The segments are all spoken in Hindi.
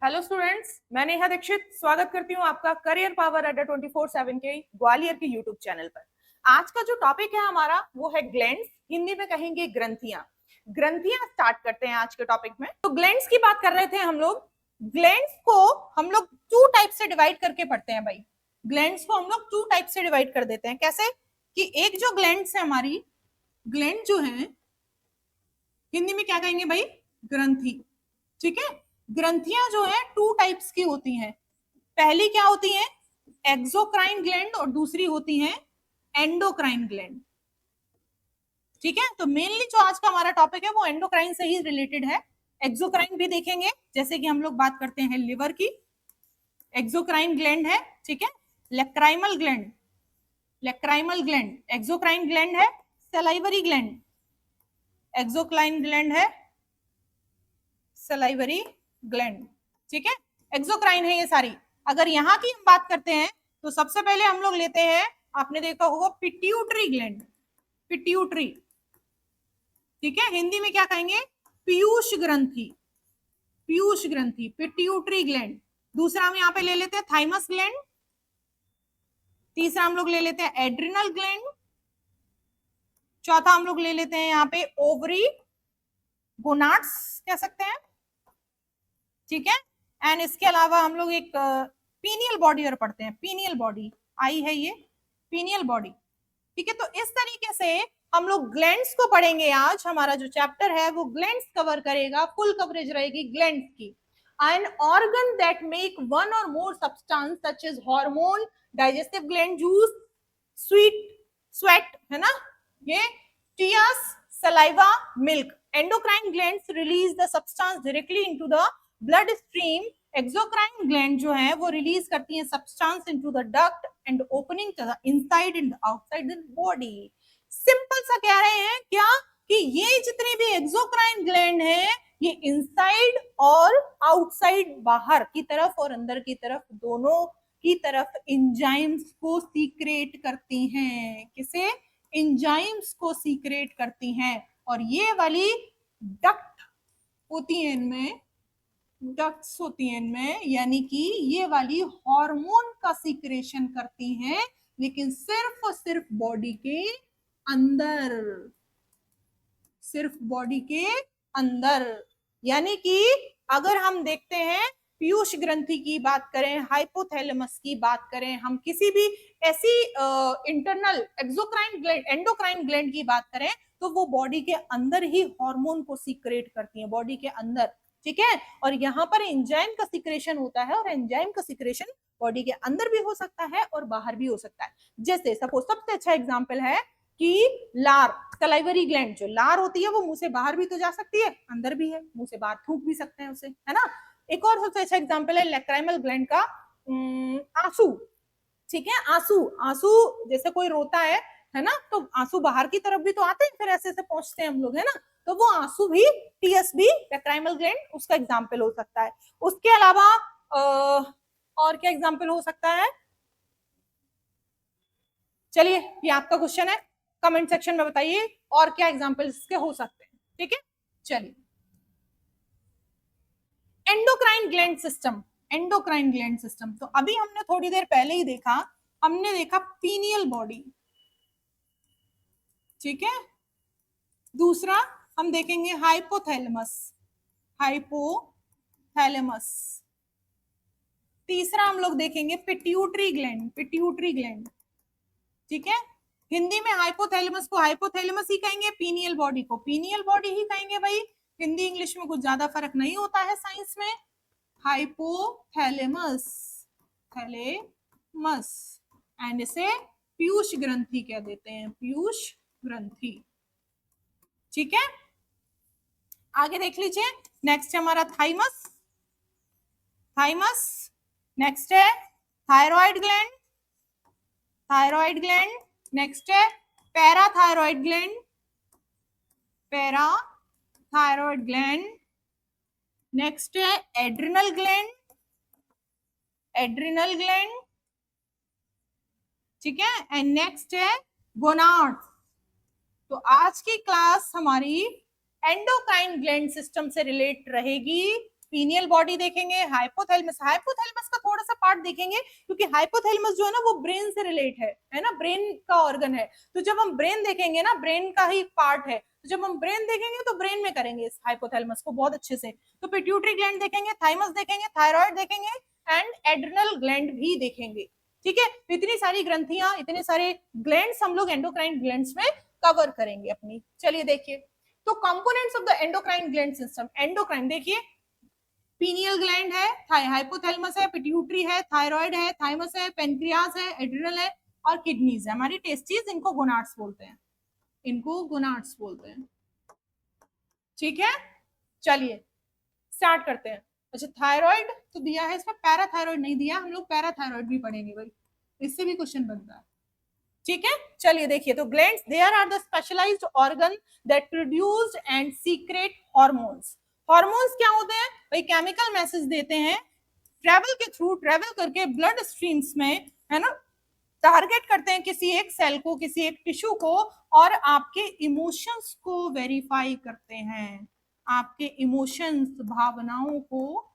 हेलो स्टूडेंट्स, मैं नेहा दीक्षित स्वागत करती हूँ आपका करियर पावर अड्डा 24/7 के ग्वालियर के यूट्यूब चैनल पर। आज का जो टॉपिक है हमारा वो है ग्लैंड्स, हिंदी में कहेंगे ग्रंथियां। ग्रंथियां स्टार्ट करते हैं आज के टॉपिक में। तो ग्लैंड्स की बात कर रहे थे हम लोग। ग्लैंड्स को हम लोग टू टाइप से डिवाइड करके पढ़ते हैं भाई। ग्लैंड्स को हम लोग टू टाइप से डिवाइड कर देते हैं। कैसे कि एक जो ग्लैंड्स है हमारी, ग्लैंड जो है हिंदी में क्या कहेंगे भाई? ग्रंथि। ठीक है, ग्रंथियां जो है टू टाइप्स की होती हैं। पहली क्या होती है? एक्सोक्राइन ग्लैंड, और दूसरी होती है एंडोक्राइन ग्लैंड। ठीक है, तो मेनली जो आज का हमारा टॉपिक है वो एंडोक्राइन से ही रिलेटेड है। एक्सोक्राइन भी देखेंगे, जैसे कि हम लोग बात करते हैं लिवर की, एक्सोक्राइन ग्लैंड है। ठीक है, lacrimal gland, lacrimal gland exocrine gland है। सलाइवरी ग्लैंड, एक्सोक्राइन ग्लैंड है सलाइवरी ग्लैंड। ठीक है, एक्सोक्राइन है ये सारी। अगर यहाँ की हम बात करते हैं तो सबसे पहले हम लोग लेते हैं, आपने देखा होगा पिट्यूटरी ग्लैंड, पिट्यूटरी। ठीक है, हिंदी में क्या कहेंगे? पीयूष ग्रंथि, पीयूष ग्रंथि, पिट्यूटरी ग्लैंड। दूसरा हम यहाँ पे ले लेते हैं थाइमस ग्लैंड। तीसरा हम लोग ले लेते हैं एड्रिनल ग्लैंड। चौथा हम लोग ले लेते हैं यहाँ पे ओवरी गोनाड्स कह सकते हैं। ठीक है, एंड इसके अलावा हम लोग एक पीनियल बॉडी और पढ़ते हैं, पीनियल बॉडी आई है ये, पीनियल बॉडी। ठीक है, तो इस तरीके से हम लोग ग्लैंड्स को पढ़ेंगे। आज हमारा जो चैप्टर है वो ग्लैंड्स कवर करेगा, फुल कवरेज रहेगी ग्लैंड्स की। An organ that make one or more substance such as hormone, digestive gland, juice, sweet, sweat, है ना, ये tears, saliva, milk. Endocrine glands release the substance directly into the blood stream. Exocrine gland जो है वो रिलीज करती है substance into the duct and opening to the inside and outside the body. Simple सा कह रहे हैं क्या कि ये जितने भी एक्सोक्राइन ग्लैंड है ये इनसाइड और आउटसाइड, बाहर की तरफ और अंदर की तरफ, दोनों की तरफ एंजाइम्स को सीक्रेट करती हैं। किसे? एंजाइम्स को सीक्रेट करती हैं। और ये वाली डक्ट होती है इनमें, डक्ट्स होती हैं इनमें, यानी कि ये वाली हार्मोन का सीक्रेशन करती हैं, लेकिन सिर्फ और सिर्फ बॉडी के अंदर, सिर्फ बॉडी के अंदर। यानी कि अगर हम देखते हैं पीयूष ग्रंथि की बात करें, हाइपोथैलेमस की बात करें, हम किसी भी ऐसी internal exocrine gland, endocrine gland की बात करें, तो वो बॉडी के अंदर ही हार्मोन को सीक्रेट करती है, बॉडी के अंदर। ठीक है, और यहाँ पर एंजाइम का सिक्रेशन होता है, और एंजाइम का सिक्रेशन बॉडी के अंदर भी हो सकता है और बाहर भी हो सकता है। जैसे सपोज सबसे अच्छा एग्जाम्पल है कि लार, सलाइवरी ग्लैंड, जो लार होती है वो मुंह से बाहर भी तो जा सकती है, अंदर भी है, मुंह से बाहर थूक भी सकते हैं उसे, है ना। एक और सबसे अच्छा एग्जाम्पल है लेक्राइमल ग्लैंड का, आंसू। ठीक है, आंसू, आंसू जैसे कोई रोता है ना, तो आंसू बाहर की तरफ भी तो आते हैं, फिर ऐसे ऐसे पहुंचते हैं हम लोग, है ना। तो वो आंसू भी, टीएस भी लेक्राइमल ग्लैंड उसका एग्जाम्पल हो सकता है। उसके अलावा और क्या एग्जाम्पल हो सकता है? चलिए ये आपका क्वेश्चन है, कमेंट सेक्शन में बताइए और क्या एग्जाम्पल इसके हो सकते हैं। ठीक है, चलिए endocrine gland system, endocrine gland system. तो अभी हमने थोड़ी देर पहले ही देखा, हमने देखा पीनियल बॉडी। ठीक है, दूसरा हम देखेंगे हाइपोथैलेमस, हाइपोथैलेमस। तीसरा हम लोग देखेंगे पिट्यूटरी ग्लैंड, पिट्यूटरी ग्लैंड। ठीक है, हिंदी में हाइपोथैलेमस को हाइपोथैलेमस ही कहेंगे, पीनियल बॉडी को पीनियल बॉडी ही कहेंगे भाई। हिंदी इंग्लिश में कुछ ज्यादा फर्क नहीं होता है साइंस में। हाइपोथैलेमस, थैलेमस, एंड इसे पीयूष ग्रंथि कह देते हैं, पीयूष ग्रंथि। ठीक है, आगे देख लीजिए, नेक्स्ट है हमारा थाइमस, थाइमस। नेक्स्ट है thyroid gland, thyroid gland. Next है parathyroid gland, parathyroid gland. Next है एड्रिनल ग्लैंड, एड्रिनल ग्लैंड। ठीक है, एंड नेक्स्ट है गोनाड्स। तो आज की क्लास हमारी एंडोक्राइन ग्लैंड सिस्टम से रिलेट रहेगी। पीनियल बॉडी देखेंगे, हाइपोथैलेमस, हाइपोथैलेमस का थोड़ा सा पार्ट देखेंगे क्योंकि हाइपोथैलेमस जो है ना वो ब्रेन से रिलेट है ना, ब्रेन का ऑर्गन है। तो जब हम ब्रेन देखेंगे ना, ब्रेन का ही पार्ट है, तो जब हम ब्रेन देखेंगे तो ब्रेन में करेंगे इस हाइपोथैलेमस को बहुत अच्छे से। तो पिट्यूटरी ग्लैंड देखेंगे, थाइमस देखेंगे, थायराइड देखेंगे एंड एड्रिनल ग्लैंड भी देखेंगे। ठीक है, तो इतनी सारी ग्रंथियां, इतने सारे ग्लैंड्स हम लोग एंडोक्राइन ग्लैंड्स में कवर करेंगे अपनी। चलिए देखिए, तो components of the endocrine gland system. Endocrine देखिए, पीनियल ग्लैंड है, हाइपोथैलेमस है, पिट्यूटरी है, थायराइड है, थाइमस है, पेनक्रियास है, एड्रिनल है और किडनीज है। हमारी टेस्टीज, इनको गोनाड्स बोलते हैं, इनको गोनाड्स बोलते हैं। ठीक है, चलिए स्टार्ट करते हैं। अच्छा, थायराइड तो दिया है, इसमें पैराथायराइड नहीं दिया, हम लोग पैराथायराइड भी पढ़ेंगे भाई, इससे भी क्वेश्चन बनता है। ठीक है, चलिए देखिए, तो glands there are the specialised organ that produce and secrete hormones. Hormones क्या होते हैं भाई? केमिकल मैसेज देते हैं, ट्रेवल के थ्रू, ट्रेवल करके ब्लड स्ट्रीम्स में, है ना, टारगेट करते हैं किसी एक सेल को, किसी एक टिश्यू को, और आपके इमोशंस को वेरीफाई करते हैं, आपके इमोशंस, भावनाओं को।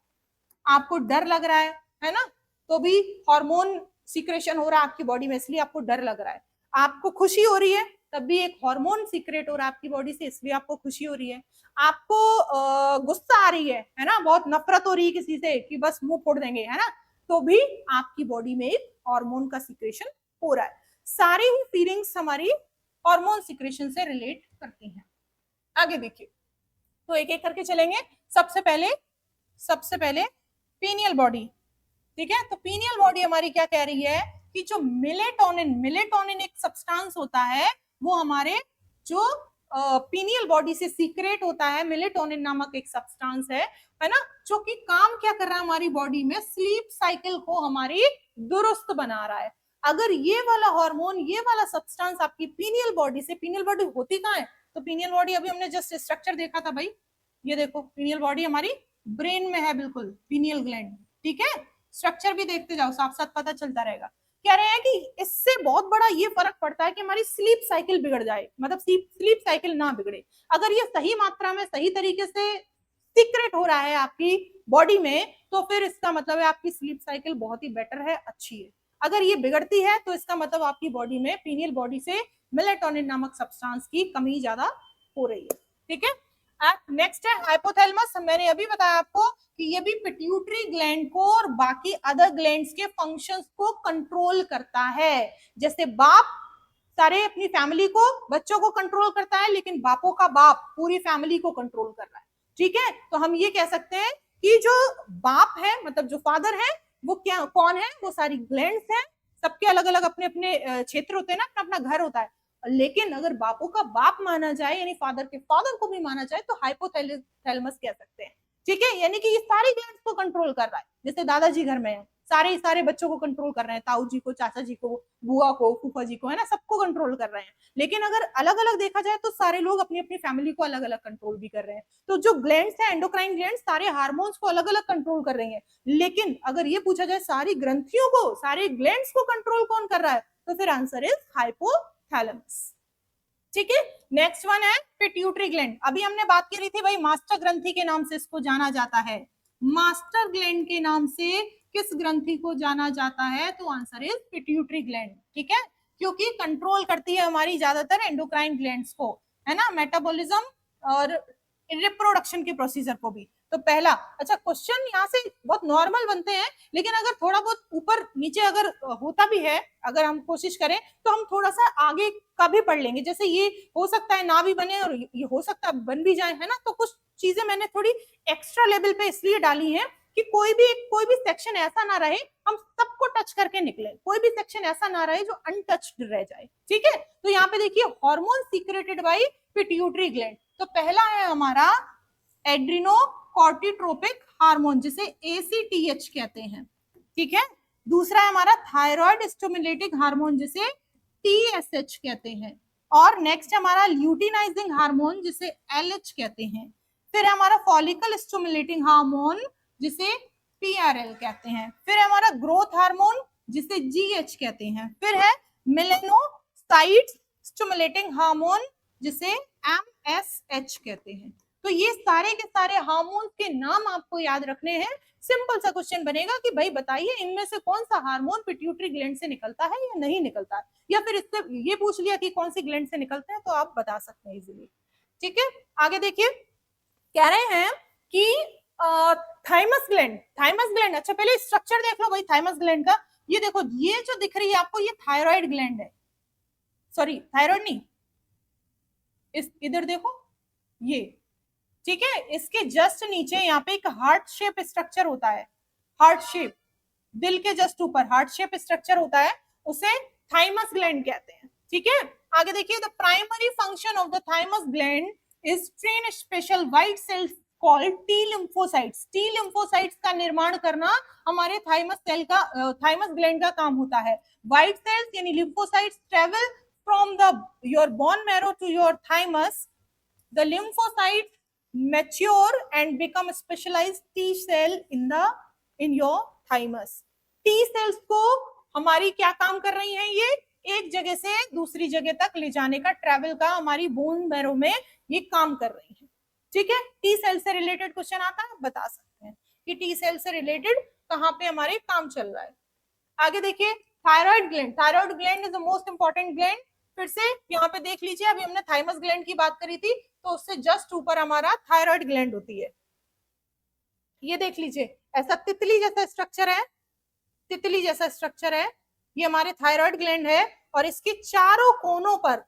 आपको डर लग रहा है ना, तो भी हार्मोन सीक्रेशन हो रहा है आपकी बॉडी में, इसलिए आपको डर लग रहा है। आपको खुशी हो रही है, तब भी एक हार्मोन सीक्रेट हो रहा है आपकी बॉडी से, इसलिए आपको खुशी हो रही है। आपको गुस्सा आ रही है ना, बहुत नफरत हो रही है किसी से कि बस मुंह फोड़ देंगे, है ना, तो भी आपकी बॉडी में एक हार्मोन का सीक्रेशन हो रहा है। सारी ही फीलिंग्स हमारी हार्मोन सीक्रेशन से रिलेट करती हैं। आगे देखिए, तो एक एक करके चलेंगे। सबसे पहले पीनियल बॉडी। ठीक है, तो पीनियल बॉडी हमारी क्या कह रही है कि जो मिलेटोनिन एक सब्सटेंस होता है, वो हमारे जो पीनियल बॉडी से सीक्रेट होता है, मिलेटोनिन नामक एक सब्सटेंस है ना, जो कि काम क्या कर रहा है हमारी बॉडी में, स्लीप साइकिल को हमारी दुरुस्त बना रहा है। अगर ये वाला हार्मोन, ये वाला सब्सटेंस आपकी पीनियल बॉडी से, पीनियल बॉडी होती कहाँ है? तो पीनियल बॉडी अभी हमने जस्ट स्ट्रक्चर देखा था भाई, ये देखो, पीनियल बॉडी हमारी ब्रेन में है, बिल्कुल पीनियल ग्लैंड। ठीक है, स्ट्रक्चर भी देखते जाओ, साथ साथ पता चलता रहेगा। कह रहे हैं कि इससे बहुत बड़ा ये फर्क पड़ता है कि हमारी स्लीप साइकिल बिगड़ जाए, मतलब स्लीप साइकिल ना बिगड़े। अगर ये सही मात्रा में, सही तरीके से सीक्रेट हो रहा है आपकी बॉडी में, तो फिर इसका मतलब है आपकी स्लीप साइकिल बहुत ही बेटर है, अच्छी है। अगर ये बिगड़ती है तो इसका मतलब आपकी बॉडी में, पीनियल बॉडी से मेलेटोनिन नामक सब्सटेंस की कमी ज्यादा हो रही है। ठीक है, नेक्स्ट है हाइपोथैलेमस। मैंने अभी बताया आपको कि ये भी पिट्यूटरी ग्लैंड को और बाकी अदर ग्लैंड्स के फंक्शंस को कंट्रोल करता है। जैसे बाप सारे अपनी फैमिली को, बच्चों को कंट्रोल करता है, लेकिन बापों का बाप पूरी फैमिली को कंट्रोल कर रहा है। ठीक है, तो हम ये कह सकते हैं कि जो बाप है, मतलब जो फादर है, वो क्या, कौन है? वो सारी ग्लैंड्स हैं, सबके अलग अलग अपने अपने क्षेत्र होते हैं ना, अपना अपना घर होता है। लेकिन अगर बापों का बाप माना जाए, यानी फादर के फादर को भी माना जाए, तो हाइपोथैलेमस कह सकते हैं। ठीक है, यानी कि ये सारी ग्लैंड्स को कंट्रोल कर रहा है। जैसे दादाजी घर में है, सारे बच्चों को कंट्रोल कर रहे हैं, ताऊ जी को, चाचा जी को, बुआ को, फूफा जी को, है ना, सबको कंट्रोल कर रहे हैं। लेकिन अगर अलग अलग देखा जाए तो सारे लोग अपनी अपनी फैमिली को अलग अलग कंट्रोल भी कर रहे हैं। तो जो ग्लैंड्स है, एंडोक्राइन ग्लैंड्स, सारे हार्मोन्स को अलग अलग कंट्रोल कर रही है। लेकिन अगर ये पूछा जाए सारी ग्रंथियों को, सारे ग्लैंड्स को कंट्रोल कौन कर रहा है, तो फिर आंसर इज हाइपोथैलेमस। ठीक है, नेक्स्ट वन है पिट्यूटरी ग्लैंड। अभी हमने बात की रही थी भाई, मास्टर ग्रंथि के नाम से इसको जाना जाता है। मास्टर ग्लैंड के नाम से किस ग्रंथि को जाना जाता है? तो आंसर इज पिट्यूटरी ग्लैंड। ठीक है, क्योंकि कंट्रोल करती है हमारी ज्यादातर एंडोक्राइन ग्लैंड्स को, है ना, मेटाबॉलिज्म और रिप्रोडक्शन के प्रोसीजर को भी। तो पहला, अच्छा क्वेश्चन यहाँ से बहुत नॉर्मल बनते हैं, लेकिन अगर थोड़ा बहुत ऊपर नीचे अगर होता भी है, अगर हम कोशिश करें तो हम थोड़ा सा आगे का भी पढ़ लेंगे। जैसे ये हो सकता है ना भी बने और ये हो सकता है बन भी जाए, है ना। तो कुछ चीजें मैंने थोड़ी एक्स्ट्रा लेवल पे इसलिए डाली है कि कोई भी सेक्शन ऐसा ना रहे, हम सबको टच करके निकले, कोई भी सेक्शन ऐसा ना रहे जो अनटच्ड रह जाए। ठीक है, तो यहाँ पे देखिए, hormone secreted by pituitary gland. तो पहला है हमारा एड्रिनोकॉर्टिकोट्रोपिक हार्मोन, जिसे ACTH कहते हैं। ठीक है, दूसरा है हमारा थायराइड स्टिमुलेटिंग हार्मोन, जिसे TSH कहते हैं। और नेक्स्ट हमारा ल्यूटिनाइजिंग हार्मोन, जिसे LH कहते हैं। फिर हमारा फॉलिकल स्टिमुलेटिंग हार्मोन, जिसे PRL कहते हैं। फिर हमारा ग्रोथ हार्मोन, जिसे GH कहते हैं। फिर है मेलेनोसाइट स्टिमुलेटिंग हार्मोन, जिसे MSH कहते हैं। तो ये सारे के सारे हार्मोन्स के नाम आपको याद रखने हैं। सिंपल सा क्वेश्चन बनेगा कि भाई बताइए इनमें से कौन सा हार्मोन पिट्यूटरी ग्लैंड से निकलता है या नहीं निकलता है, या फिर इससे ये पूछ लिया कि कौन सी ग्लैंड से निकलते हैं तो आप बता सकते हैं इजीली। ठीक है, आगे देखिए, कह रहे हैं कि थाइमस ग्लैंड, थाइमस ग्लैंड, अच्छा पहले स्ट्रक्चर देख लो भाई थाइमस ग्लैंड का। ये देखो, ये जो दिख रही है आपको ये थायराइड ग्लैंड है, सॉरी थायराइड नहीं, इस इधर देखो ये, ठीक है, इसके जस्ट नीचे यहाँ पे एक हार्ट शेप स्ट्रक्चर होता है, हार्ट शेप, दिल के जस्ट ऊपर हार्ट शेप स्ट्रक्चर होता है, उसे थाइमस ग्लैंड कहते हैं। ठीक है, आगे देखिए, the primary function of the thymus gland is train special white cells called T lymphocytes. T lymphocytes का निर्माण करना हमारे थाइमस सेल का, थाइमस ग्लैंड का काम होता है। व्हाइट सेल्स यानी lymphocytes travel from the your bone marrow to your thymus. The lymphocytes mature and become specialized T cell in your thymus. T cells को हमारी क्या काम कर रही हैं, ये एक जगह से दूसरी जगह तक ले जाने का, ट्रैवल का हमारी बोन मैरो में ये काम कर रही है। ठीक है, टी सेल से रिलेटेड क्वेश्चन आता है, बता सकते हैं कि टी सेल से रिलेटेड कहाँ पे हमारे काम चल रहा है। आगे देखिए, thyroid gland, thyroid gland is the most important gland. फिर से यहाँ पे देख लीजिए, अभी हमने थाइमस ग्लैंड की बात करी थी, तो उससे जस्ट ऊपर हमारा थायराइड ग्लैंड होती है। ये देख लीजिए, ऐसा तितली जैसा स्ट्रक्चर है, तितली जैसा स्ट्रक्चर है, ये हमारे थायराइड ग्लैंड है, और इसके चारों कोनों पर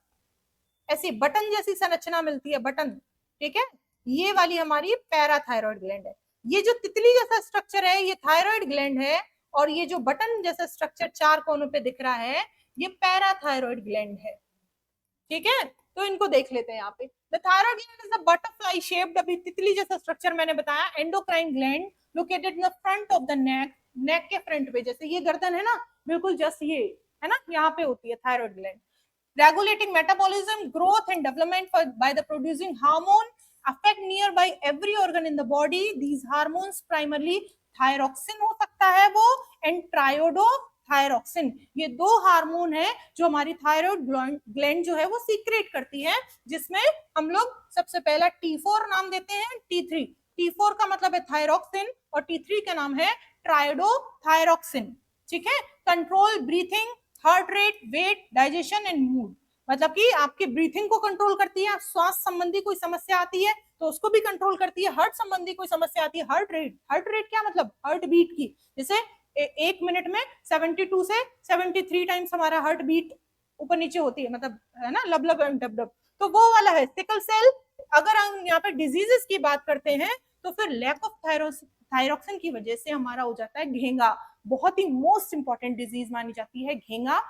ऐसी बटन जैसी संरचना मिलती है, बटन। ठीक है, ये वाली हमारी पैराथायराइड ग्लैंड है। ये जो तितली जैसा स्ट्रक्चर है ये थायराइड ग्लैंड है, और ये जो बटन जैसा स्ट्रक्चर चार कोनों पे दिख रहा है ये पैराथायराइड ग्लैंड है। ठीक है, तो इनको देख लेते हैं यहाँ पे। The thyroid gland is a butterfly shaped, अभी तितली जैसा स्ट्रक्चर मैंने बताया, endocrine gland located in the front of the neck, neck के फ्रंट पे, जैसे ये गर्दन है ना, बिल्कुल जस्ट ये है ना, यहाँ पे होती है thyroid gland. Regulating metabolism, growth and development by the producing hormone, affect nearby every organ in the body. These hormones primarily thyroxine हो सकता है वो, and triiodothyroxine, ये दो हार्मोन है जो हमारी थायराइड ग्लैंड जो है वो सीक्रेट करती है, जिसमें हम लोग सबसे पहला T4 नाम देते हैं, T3, T4 का मतलब है थायरोक्सिन और T3 का नाम है ट्रायोडोथायरोक्सिन। ठीक है, control breathing, heart rate, weight, digestion and mood, मतलब कि आपके ब्रीथिंग को कंट्रोल करती है, श्वास संबंधी कोई समस्या आती है तो उसको भी कंट्रोल करती है, हार्ट संबंधी कोई समस्या आती है, हार्ट रेट क्या मतलब, हार्ट बीट की, जैसे एक मिनट में 72 से 73 टाइम्स हमारा हार्ट बीट ऊपर नीचे होती है, मतलब है ना, लब लब डब डब, तो वो वाला है सिकल सेल। अगर हम यहाँ पे डिजीजेस की बात करते हैं तो फिर लैक ऑफ थायरोक्सिन की वजह से हमारा हो जाता है घेंगा, बहुत ही मोस्ट इंपॉर्टेंट डिजीज मानी जाती है घेंगा।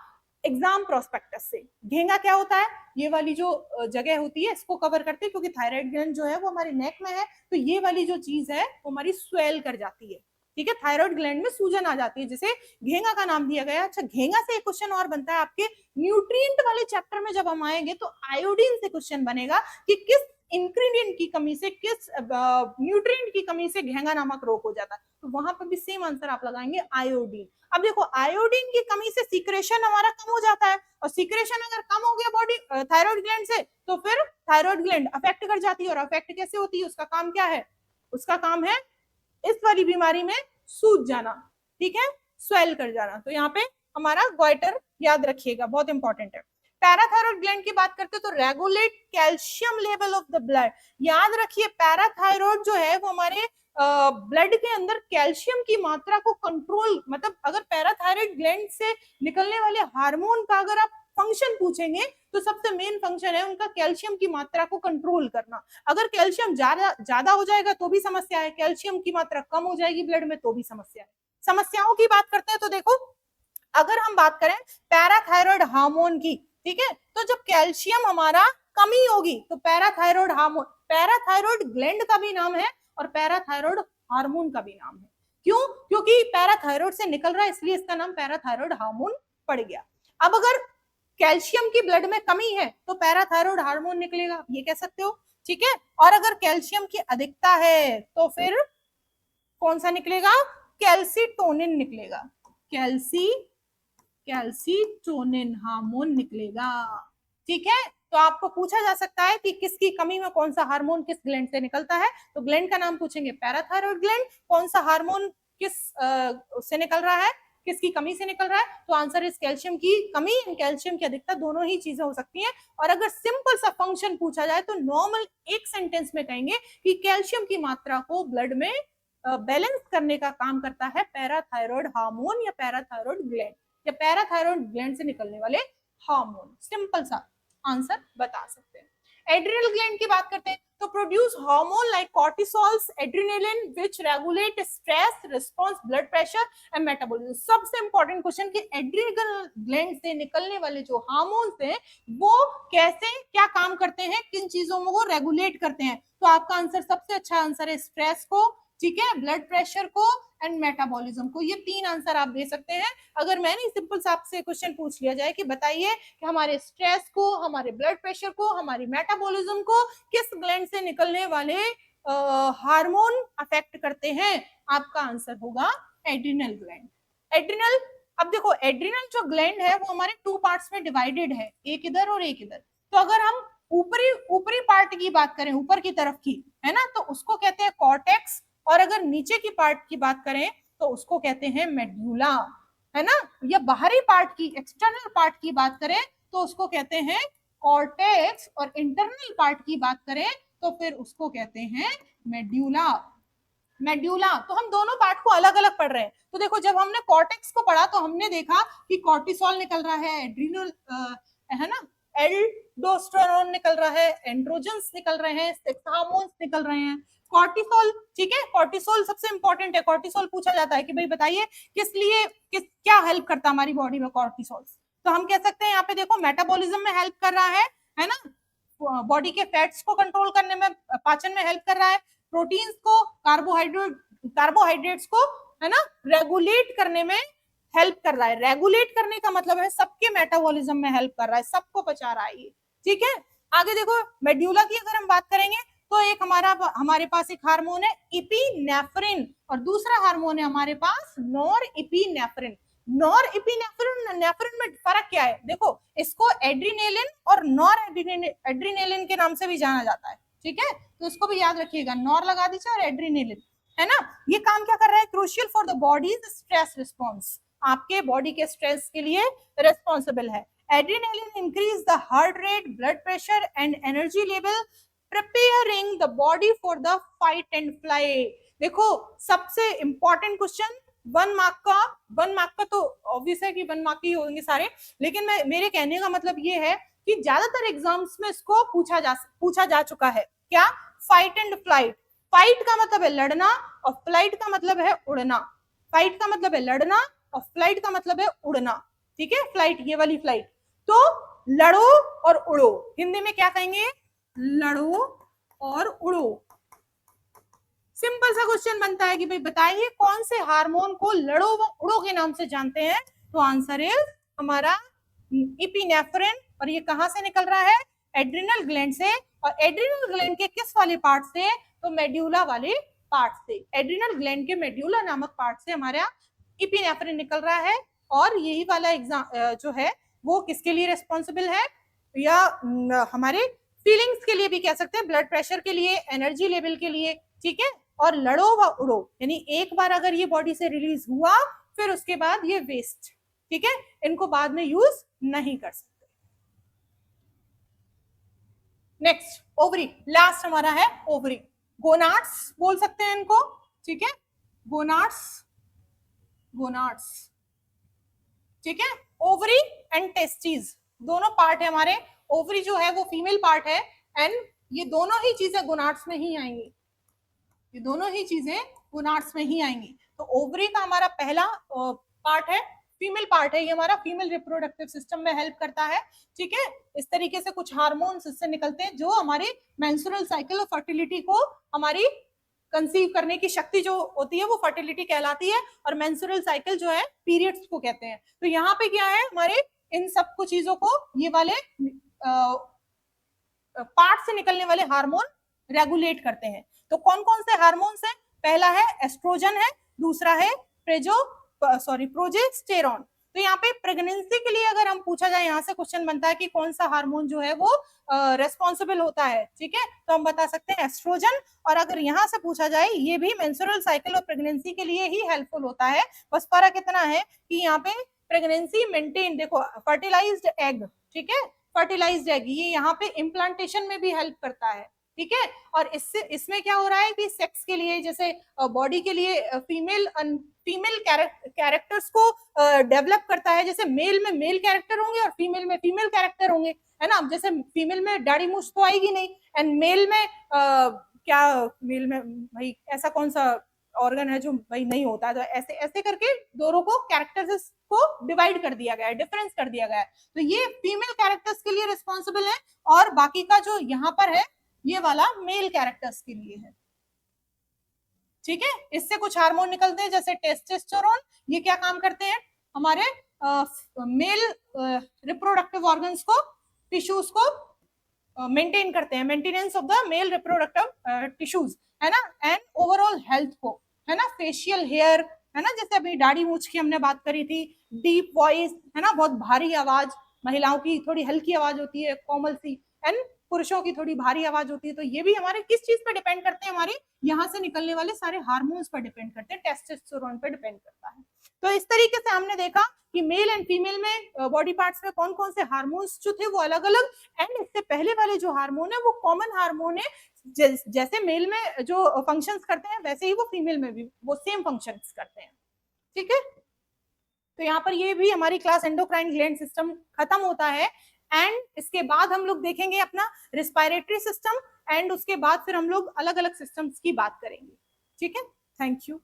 एग्जाम प्रोस्पेक्टस से घेंगा क्या होता है, ये वाली जो जगह होती है इसको कवर करते हैं, क्योंकि थायराइड ग्लैंड जो है वो हमारे नेक में है, तो ये वाली जो चीज है वो हमारी स्वेल कर जाती है। ठीक है, थायराइड ग्लैंड में सूजन आ जाती है, जिसे घेंगा का नाम दिया गया। अच्छा, घेंगा से एक क्वेश्चन और बनता है आपके न्यूट्रिएंट वाले चैप्टर में, जब हम आएंगे तो आयोडीन से क्वेश्चन बनेगा कि किस इंग्रेडिएंट की कमी से, किस न्यूट्रिएंट की कमी से घेंगा नामक रोग हो जाता है, तो वहां पर भी सेम आंसर आप लगाएंगे आयोडीन। अब देखो, आयोडीन की कमी से सीक्रेशन हमारा कम हो जाता है, और सीक्रेशन अगर कम हो गया बॉडी थायराइड ग्लैंड से, तो फिर थायराइड ग्लैंड अफेक्ट कर जाती है, और अफेक्ट कैसे होती है, उसका काम क्या है, उसका काम है इस वाली बीमारी में सूज जाना। ठीक है, स्वेल कर जाना, तो यहाँ पे हमारा ग्वाइटर याद रखिएगा, बहुत इंपॉर्टेंट है। पैराथायराइड ग्लैंड की बात करते हैं तो regulate calcium level of the blood, याद रखिए पैराथायराइड जो है वो हमारे ब्लड के अंदर कैल्शियम की मात्रा को कंट्रोल, मतलब अगर पैराथायराइड ग्लैंड से निकलने वाले हार्मोन का अगर आप फंक्शन पूछेंगे तो सबसे मेन फंक्शन है उनका कैल्शियम की मात्रा को कंट्रोल करना। अगर कैल्शियम ज्यादा हो जाएगा तो भी समस्या है, कैल्शियम की मात्रा कम हो जाएगी ब्लड में तो भी समस्या है। समस्याओं की बात करते हैं तो देखो, अगर हम बात करें पैराथायराइड हार्मोन की, ठीक है, तो जब कैल्शियम हमारा कमी होगी तो पैराथायराइड हार्मोन, पैराथायराइड ग्लैंड का भी नाम है और पैराथायराइड हार्मोन का भी नाम है। क्यों? क्योंकि पैराथायराइड से निकल रहा है, इसलिए इसका नाम पैराथायराइड हार्मोन पड़ गया। अब अगर कैल्शियम की ब्लड में कमी है तो पैराथायराइड हार्मोन निकलेगा, ये कह सकते हो। ठीक है, और अगर कैल्शियम की अधिकता है तो फिर कौन सा निकलेगा, कैल्सीटोनिन निकलेगा, कैल्सीटोनिन हार्मोन निकलेगा। ठीक है, तो आपको पूछा जा सकता है कि किसकी कमी में कौन सा हार्मोन किस ग्लैंड से निकलता है, तो ग्लैंड का नाम पूछेंगे पैराथायरॉयड ग्लैंड, कौन सा हार्मोन किस से निकल रहा है, किसकी कमी से निकल रहा है, तो आंसर इज कैल्शियम की कमी एंड कैल्शियम की अधिकता, दोनों ही चीजें हो सकती हैं। और अगर सिंपल सा फंक्शन पूछा जाए तो नॉर्मल एक सेंटेंस में कहेंगे कि कैल्शियम की मात्रा को ब्लड में बैलेंस करने का काम करता है पैराथायरॉयड हार्मोन या पैराथायरॉयड ग्लैंड या पैराथायरॉयड ग्लैंड से निकलने वाले हार्मोन। सिंपल सा आंसर बता सकते हैं। एड्रिनल ग्लैंड की बात करते हैं तो produce hormone like कॉर्टिसोल्स, adrenaline which regulate stress response, blood pressure and metabolism. सबसे इंपॉर्टेंट क्वेश्चन कि एड्रिनल ग्लैंड से निकलने वाले जो हार्मोन्स हैं वो कैसे क्या काम करते हैं, किन चीजों को रेगुलेट करते हैं, तो आपका आंसर सबसे अच्छा आंसर है स्ट्रेस को, ठीक है, ब्लड प्रेशर को एंड मेटाबॉलिज्म को। ये तीन आंसर आप दे सकते हैं। अगर मैंने सिंपल सा आपसे क्वेश्चन पूछ लिया जाए कि बताइए कि हमारे स्ट्रेस को, हमारे ब्लड प्रेशर को, हमारी मेटाबॉलिज्म को किस ग्लैंड से निकलने वाले हार्मोन अफेक्ट करते हैं, आपका आंसर होगा एड्रिनल ग्लैंड। एड्रिनल, अब देखो एड्रिनल जो ग्लैंड है वो हमारे टू पार्ट्स में डिवाइडेड है, एक इधर और एक इधर। तो अगर हम ऊपरी पार्ट की बात करें, ऊपर की तरफ की, है ना, तो उसको कहते हैं कॉर्टेक्स, और अगर नीचे की पार्ट की बात करें तो उसको कहते हैं मेड्यूला, है ना, या बाहरी पार्ट की, एक्सटर्नल पार्ट की बात करें तो उसको कहते हैं कॉर्टेक्स, और इंटरनल पार्ट की बात करें तो फिर उसको कहते हैं मेड्यूला। मेड्यूला, तो हम दोनों पार्ट को अलग अलग पढ़ रहे हैं। तो देखो जब हमने कॉर्टेक्स को पढ़ा तो हमने देखा कि कॉर्टिसोल निकल रहा है, एड्रिनल है ना, एल्डोस्टेरोन निकल रहा है, एंड्रोजन्स निकल रहे हैं, सेक्स हार्मोन्स निकल रहे हैं, कॉर्टिसोल, ठीक है, कॉर्टिसोल सबसे इंपॉर्टेंट है। कॉर्टिसोल पूछा जाता है कि भाई बताइए किस लिए, क्या हेल्प करता है हमारी बॉडी में कॉर्टिसोल, तो हम कह सकते हैं यहाँ पे देखो मेटाबॉलिज्म में हेल्प कर रहा है ना, बॉडी के फैट्स को कंट्रोल करने में, पाचन में हेल्प कर रहा है, प्रोटीन्स को, कार्बोहाइड्रेट्स को, है ना, रेगुलेट करने में हेल्प कर रहा है। रेगुलेट करने का मतलब है सबके मेटाबॉलिज्म में हेल्प कर रहा है, सबको पचा रहा है ये, ठीक है। आगे देखो मेड्यूला की अगर हम बात करेंगे तो एक हमारे पास एक हार्मोन है इपिनेफ्रिन, और दूसरा हार्मोन है हमारे पास नॉरएपिनेफ्रिन। नॉरएपिनेफ्रिन में फर्क क्या है, देखो इसको एड्रिनेलिन और नॉरएड्रिनेलिन के नाम से भी जाना जाता है, ठीक है, तो इसको भी याद रखिएगा, नॉर लगा दीजिए और एड्रिनेलिन, है ना। ये काम क्या कर रहा है, crucial for the body's stress response, आपके बॉडी के स्ट्रेस के लिए रिस्पॉन्सिबल है। Adrenaline increase the heart rate, blood pressure and energy level, preparing the body for the fight and flight। देखो सबसे इंपॉर्टेंट क्वेश्चन, 1 मार्क का तो ऑब्वियस है कि 1 मार्क ही होंगे सारे, लेकिन मेरे कहने का मतलब ये है कि ज्यादातर एग्जाम्स में इसको पूछा जा चुका है, क्या, फाइट एंड फ्लाइट। फाइट का मतलब है लड़ना और फ्लाइट का मतलब है उड़ना, फाइट का मतलब है लड़ना और फ्लाइट का मतलब है उड़ना, ठीक है, फ्लाइट, ये वाली फ्लाइट। तो लड़ो और उड़ो, हिंदी में क्या कहेंगे, लड़ो और उड़ो। सिंपल सा क्वेश्चन बनता है कि भाई बताइए कौन से हार्मोन को लड़ो व उड़ो के नाम से जानते हैं, तो आंसर है हमारा इपिनेफ्रिन, और ये कहां से निकल रहा है, एड्रिनल ग्लैंड से, और एड्रिनल ग्लैंड के किस वाले पार्ट से, तो मेड्यूला वाले पार्ट से, एड्रिनल ग्लैंड के मेड्यूला नामक पार्ट से हमारा इपिनेफ्रिन निकल रहा है। और यही वाला एग्जाम जो है वो किसके लिए रिस्पॉन्सिबल है, या हमारे फीलिंग्स के लिए भी कह सकते हैं, ब्लड प्रेशर के लिए, एनर्जी लेवल के लिए, ठीक है, और लड़ो व उड़ो यानी एक बार अगर ये बॉडी से रिलीज हुआ फिर उसके बाद ये वेस्ट, ठीक है, इनको बाद में यूज नहीं कर सकते। नेक्स्ट ओवरी, लास्ट हमारा है ओवरी, गोनाड्स बोल सकते हैं इनको, ठीक है, गोनाड्स, गोनाड्स, ठीक है, ओवरी एंड टेस्टिस दोनों पार्ट है हमारे, ओवरी जो है वो फीमेल पार्ट है, एंड ये दोनों ही चीजें गोनाड्स में ही आएंगी, ये दोनों ही चीजें गोनाड्स में ही आएंगी। तो ओवरी का हमारा पहला पार्ट है, फीमेल पार्ट है, ये हमारा फीमेल रिप्रोडक्टिव सिस्टम में हेल्प करता है, ठीक है। इस तरीके से कुछ हार्मोन्स इससे निकलते हैं जो हमारी मेंस्ट्रुअल साइकिल और फर्टिलिटी को, हमारी कंसीव करने की शक्ति जो होती है वो फर्टिलिटी कहलाती है, और मेंस्ट्रुअल साइकिल जो है पीरियड्स को कहते हैं। तो यहाँ पे क्या है, हमारे इन सब कुछ चीजों को ये वाले पार्ट से निकलने वाले हार्मोन रेगुलेट करते हैं। तो कौन कौन से हार्मोन्स हैं, पहला है एस्ट्रोजन है, दूसरा है प्रोजेस्टेरॉन। तो यहाँ पे प्रेगनेंसी के लिए अगर हम पूछा जाए, यहाँ से क्वेश्चन बनता है कि कौन सा हार्मोन जो है वो रेस्पॉन्सिबल होता है, ठीक है, तो हम बता सकते हैं एस्ट्रोजन। और अगर यहाँ से पूछा जाए, ये भी मेंस्ट्रुअल साइकिल और प्रेगनेंसी के लिए ही हेल्पफुल होता है, बस फर्क इतना है कि यहाँ पे प्रेगनेंसी मेंटेन, देखो फर्टिलाइज्ड एग, ठीक है, फर्टिलाइज्ड एग ये यहाँ पे इम्प्लांटेशन में भी हेल्प करता है, ठीक है। और इससे इसमें क्या हो रहा है कि सेक्स के लिए, जैसे बॉडी के लिए फीमेल कैरेक्टर्स को डेवलप करता है, जैसे मेल में मेल कैरेक्टर होंगे और फीमेल में फीमेल कैरेक्टर होंगे, है ना। जैसे फीमेल में दाढ़ी मूछ तो आएगी नहीं, एंड मेल में क्या, मेल में भाई ऐसा कौन सा ऑर्गन है जो भाई नहीं होता, तो ऐसे ऐसे करके दोनों को कैरेक्टर्स को डिवाइड कर दिया गया है, डिफरेंस कर दिया गया है। तो ये फीमेल कैरेक्टर्स के लिए रिस्पॉन्सिबल है, और बाकी का जो यहाँ पर है ये वाला मेल कैरेक्टर्स के लिए है, ठीक है। इससे कुछ हार्मोन निकलते हैं जैसे टेस्टोस्टेरोन, ये क्या काम करते हैं, हमारे मेल रिप्रोडक्टिव ऑर्गन्स को, टिश्यूज को मेंटेन करते हैं, maintenance of the male reproductive tissues, है ना, एंड ओवरऑल हेल्थ को, है ना, फेशियल हेयर, है ना, जैसे अभी दाढ़ी मूछ की हमने बात करी थी, डीप वॉइस, है ना, बहुत भारी आवाज, महिलाओं की थोड़ी हल्की आवाज होती है कोमल सी, एंड पुरुषों की थोड़ी भारी आवाज होती है। तो ये भी हमारे किस चीज पे डिपेंड करते हैं, हमारे यहाँ से निकलने वाले सारे हार्मोन्स पर डिपेंड करते हैं, टेस्टोस्टेरोन पे डिपेंड करता है। तो इस तरीके से हमने देखा कि मेल एंड फीमेल में बॉडी पार्ट्स में कौन कौन से हार्मोन्स जो थे वो अलग अलग, एंड इससे पहले वाले जो हार्मोन है वो कॉमन हार्मोन है, जैसे मेल में जो फंक्शंस करते हैं वैसे ही वो फीमेल में भी वो सेम फंक्शंस करते हैं, ठीक है। तो यहाँ पर ये भी हमारी क्लास एंडोक्राइन ग्लैंड सिस्टम खत्म होता है, एंड इसके बाद हम लोग देखेंगे अपना रिस्पायरेटरी सिस्टम, एंड उसके बाद फिर हम लोग अलग अलग सिस्टम्स की बात करेंगे, ठीक है। Thank you.